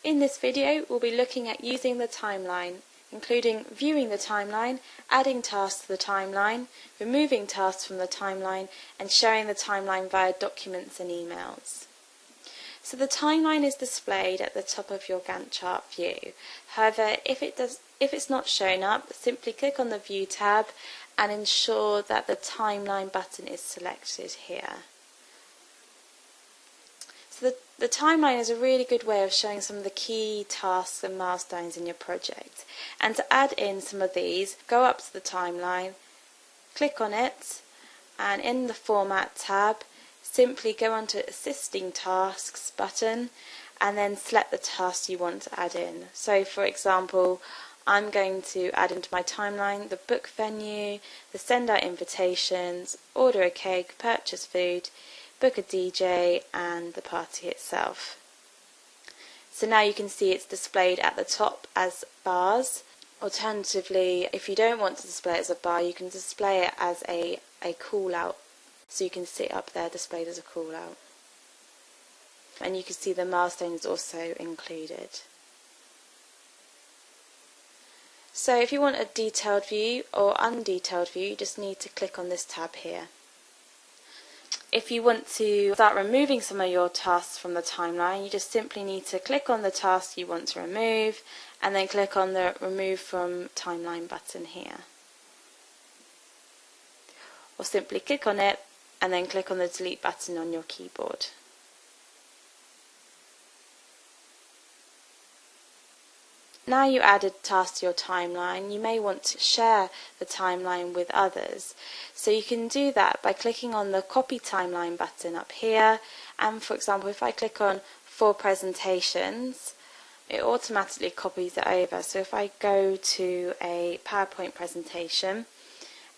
In this video, we'll be looking at using the timeline, including viewing the timeline, adding tasks to the timeline, removing tasks from the timeline, and sharing the timeline via documents and emails. So the timeline is displayed at the top of your Gantt chart view. However, if it's not shown up, simply click on the View tab and ensure that the timeline button is selected here. So the timeline is a really good way of showing some of the key tasks and milestones in your project. And to add in some of these, go up to the timeline, click on it, and in the Format tab, simply go onto Assisting Tasks button and then select the task you want to add in. So for example, I'm going to add into my timeline the book venue, the send out invitations, order a cake, purchase food, book a DJ, and the party itself. So now you can see it's displayed at the top as bars. Alternatively, if you don't want to display it as a bar, you can display it as a call out. So you can see it up there displayed as a call out. And you can see the milestones also included. So if you want a detailed view or undetailed view, you just need to click on this tab here. If you want to start removing some of your tasks from the timeline, you just simply need to click on the task you want to remove and then click on the Remove from Timeline button here. Or simply click on it and then click on the Delete button on your keyboard. Now you added tasks to your timeline, you may want to share the timeline with others. So you can do that by clicking on the Copy Timeline button up here. And for example, if I click on For Presentations, it automatically copies it over. So if I go to a PowerPoint presentation,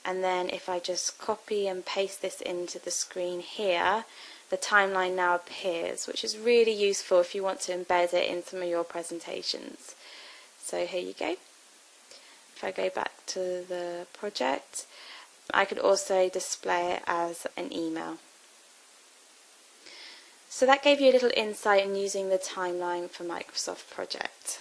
and then if I just copy and paste this into the screen here, the timeline now appears, which is really useful if you want to embed it in some of your presentations. So here you go. If I go back to the project, I could also display it as an email. So that gave you a little insight in using the timeline for Microsoft Project.